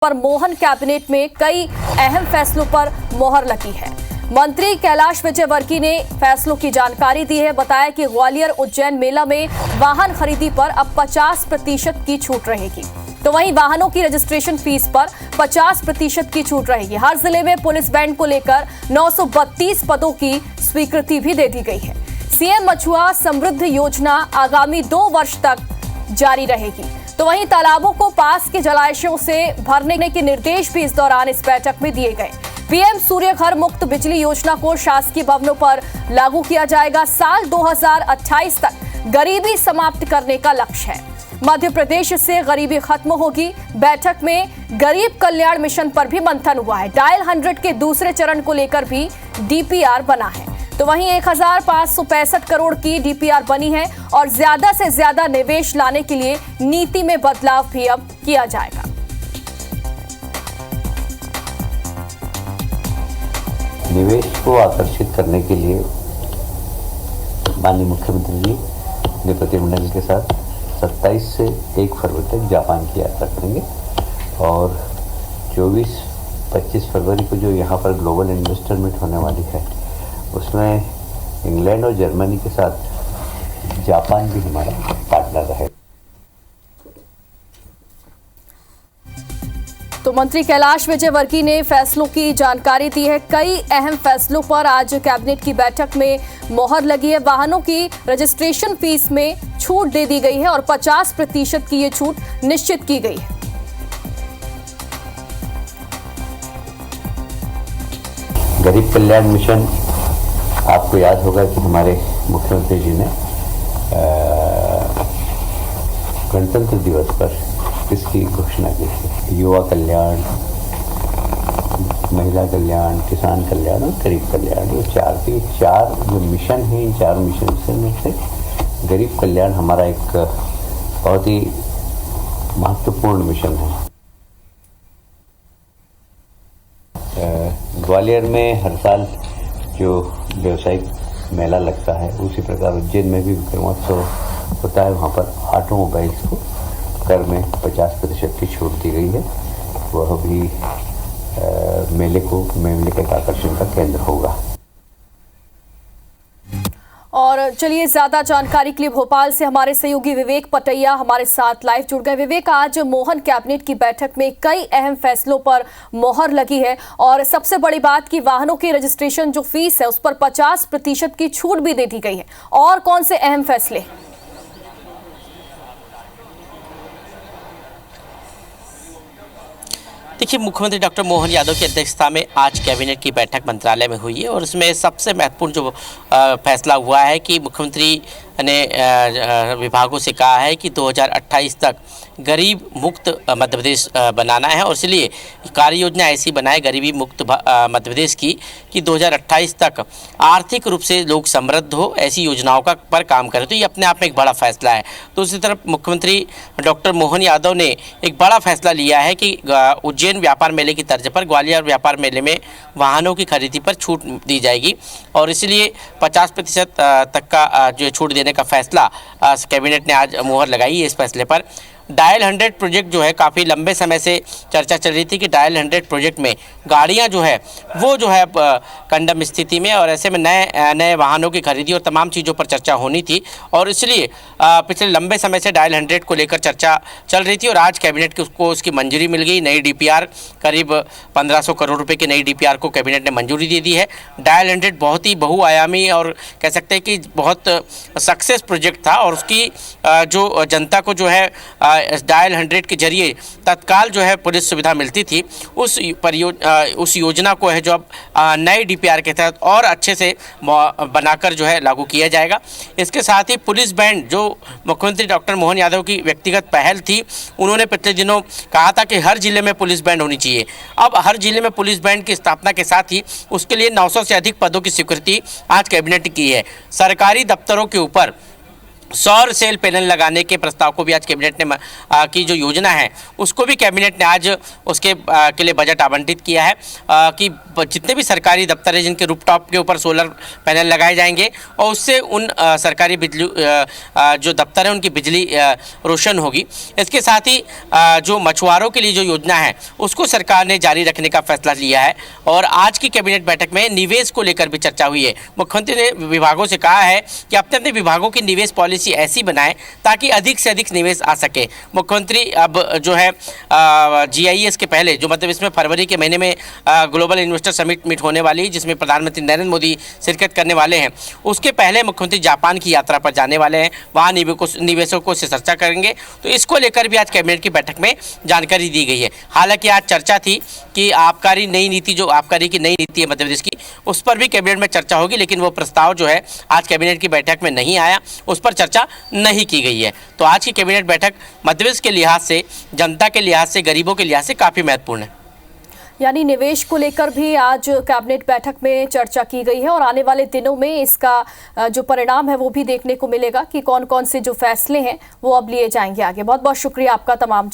पर मोहन कैबिनेट में कई अहम फैसलों पर मोहर लगी है। मंत्री कैलाश विजयवर्गीय ने फैसलों की जानकारी दी है। बताया कि ग्वालियर उज्जैन मेला में वाहन खरीदी पर अब 50% की छूट रहेगी। तो वहीं वाहनों की रजिस्ट्रेशन फीस पर 50% की छूट रहेगी। हर जिले में पुलिस बैंड को लेकर 932 पदों की स्वीकृति भी दे दी गई है। सीएम मछुआ समृद्ध योजना आगामी 2 वर्ष तक जारी रहेगी। तो वहीं तालाबों को पास के जलाशयों से भरने के निर्देश भी इस दौरान इस बैठक में दिए गए। पीएम सूर्य घर मुक्त बिजली योजना को शासकीय भवनों पर लागू किया जाएगा। साल 2028 तक गरीबी समाप्त करने का लक्ष्य है। मध्य प्रदेश से गरीबी खत्म होगी। बैठक में गरीब कल्याण मिशन पर भी मंथन हुआ है। डायल 100 के दूसरे चरण को लेकर भी डीपीआर बना है। तो वहीं 1565 करोड़ की डीपीआर बनी है और ज्यादा से ज्यादा निवेश लाने के लिए नीति में बदलाव भी अब किया जाएगा। निवेश को आकर्षित करने के लिए माननीय मुख्यमंत्री जी ने प्रतिनिधिमंडल के साथ 27 से 1 फरवरी तक जापान की यात्रा करेंगे और 24-25 फरवरी को जो यहाँ पर ग्लोबल इन्वेस्टर मीट होने वाली है उसमें इंग्लैंड और जर्मनी के साथ जापान भी हमारा पार्टनर रहे। तो मंत्री कैलाश विजयवर्गीय ने फैसलों की जानकारी दी है। कई अहम फैसलों पर आज कैबिनेट की बैठक में मोहर लगी है। वाहनों की रजिस्ट्रेशन फीस में छूट दे दी गई है और 50% की ये छूट निश्चित की गई है। गरीब कल्याण मिशन, आपको याद होगा कि हमारे मुख्यमंत्री जी ने गणतंत्र दिवस पर इसकी घोषणा की थी। युवा कल्याण, महिला कल्याण, किसान कल्याण और गरीब कल्याण, ये चार जो मिशन हैं, इन 4 मिशन में से गरीब कल्याण हमारा एक बहुत ही महत्वपूर्ण मिशन है। ग्वालियर में हर साल जो व्यावसायिक मेला लगता है उसी प्रकार उज्जैन में भी विक्रमोत्सव होता है। वहाँ पर ऑटोमोबाइल्स को कर में 50% की छूट दी गई है। वह भी मेले के आकर्षण का केंद्र होगा। और चलिए, ज्यादा जानकारी के लिए भोपाल से हमारे सहयोगी विवेक पटैया हमारे साथ लाइव जुड़ गए। विवेक, आज मोहन कैबिनेट की बैठक में कई अहम फैसलों पर मोहर लगी है और सबसे बड़ी बात कि वाहनों की रजिस्ट्रेशन जो फीस है उस पर 50% की छूट भी दे दी गई है। और कौन से अहम फैसले? देखिए, मुख्यमंत्री डॉक्टर मोहन यादव की अध्यक्षता में आज कैबिनेट की बैठक मंत्रालय में हुई है और उसमें सबसे महत्वपूर्ण जो फैसला हुआ है कि मुख्यमंत्री ने विभागों से कहा है कि 2028 तक गरीब मुक्त मध्य प्रदेश बनाना है और इसलिए कार्य योजना ऐसी बनाए गरीबी मुक्त मध्य प्रदेश की कि 2028 तक आर्थिक रूप से लोग समृद्ध हो, ऐसी योजनाओं का पर काम करें। तो ये अपने आप में एक बड़ा फैसला है। दूसरी तरफ मुख्यमंत्री डॉक्टर मोहन यादव ने एक बड़ा फैसला लिया है कि उज्जैन व्यापार मेले की तर्ज पर ग्वालियर व्यापार मेले में वाहनों की खरीदी पर छूट दी जाएगी और इसलिए 50% तक का जो छूट देने का फैसला कैबिनेट ने आज मुहर लगाई है। इस फैसले पर डायल 100 प्रोजेक्ट जो है काफ़ी लंबे समय से चर्चा चल रही थी कि डायल 100 प्रोजेक्ट में गाड़ियां जो है वो जो है कंडम स्थिति में और ऐसे में नए वाहनों की खरीदी और तमाम चीज़ों पर चर्चा होनी थी और इसलिए पिछले लंबे समय से डायल 100 को लेकर चर्चा चल रही थी और आज कैबिनेट की उसकी मंजूरी मिल गई। नई डीपीआर करीब 1500 करोड़ रुपये की नई डीपीआर को कैबिनेट ने मंजूरी दे दी है। डायल 100 बहुत ही बहुआयामी और कह सकते हैं कि बहुत सक्सेस प्रोजेक्ट था और उसकी जो जनता को जो है डायल 100 के जरिए तत्काल जो है पुलिस सुविधा मिलती थी, उस योजना को है जो अब नए डीपीआर के तहत और अच्छे से बनाकर जो है लागू किया जाएगा। इसके साथ ही पुलिस बैंड जो मुख्यमंत्री डॉक्टर मोहन यादव की व्यक्तिगत पहल थी, उन्होंने पिछले दिनों कहा था कि हर जिले में पुलिस बैंड होनी चाहिए। अब हर जिले में पुलिस बैंड की स्थापना के साथ ही उसके लिए 900 से अधिक पदों की स्वीकृति आज कैबिनेट ने की है। सरकारी दफ्तरों के ऊपर सौर सेल पैनल लगाने के प्रस्ताव को भी आज कैबिनेट ने की जो योजना है उसको भी कैबिनेट ने आज उसके के लिए बजट आवंटित किया है कि अब जितने भी सरकारी दफ्तर हैं जिनके रूफटॉप के ऊपर सोलर पैनल लगाए जाएंगे और उससे उन सरकारी बिजली जो दफ्तर है उनकी बिजली रोशन होगी। इसके साथ ही जो मछुआरों के लिए जो योजना है उसको सरकार ने जारी रखने का फैसला लिया है और आज की कैबिनेट बैठक में निवेश को लेकर भी चर्चा हुई है। मुख्यमंत्री ने विभागों से कहा है कि अपने अपने विभागों की निवेश पॉलिसी ऐसी बनाएं ताकि अधिक से अधिक निवेश आ सके। मुख्यमंत्री अब जो है GIS के पहले जो मतलब इसमें फरवरी के महीने में ग्लोबल इन्वेस्टर समिट मीट होने वाली जिसमें प्रधानमंत्री नरेंद्र मोदी शिरकत करने वाले हैं, उसके पहले मुख्यमंत्री जापान की यात्रा पर जाने वाले हैं, वहाँ निवेशकों से चर्चा करेंगे। तो इसको लेकर भी आज कैबिनेट की बैठक में जानकारी दी गई है। हालांकि आज चर्चा थी कि आबकारी नई नीति जो आबकारी की नई नीति है मध्य प्रदेश की, उस पर भी कैबिनेट में चर्चा होगी, लेकिन वो प्रस्ताव जो है आज कैबिनेट की बैठक में नहीं आया, उस पर चर्चा नहीं की गई है। तो आज की कैबिनेट बैठक मध्य प्रदेश के लिहाज से, जनता के लिहाज से, गरीबों के लिहाज से काफ़ी महत्वपूर्ण है। यानी निवेश को लेकर भी आज कैबिनेट बैठक में चर्चा की गई है और आने वाले दिनों में इसका जो परिणाम है वो भी देखने को मिलेगा कि कौन कौन से जो फैसले हैं वो अब लिए जाएंगे आगे। बहुत बहुत शुक्रिया आपका तमाम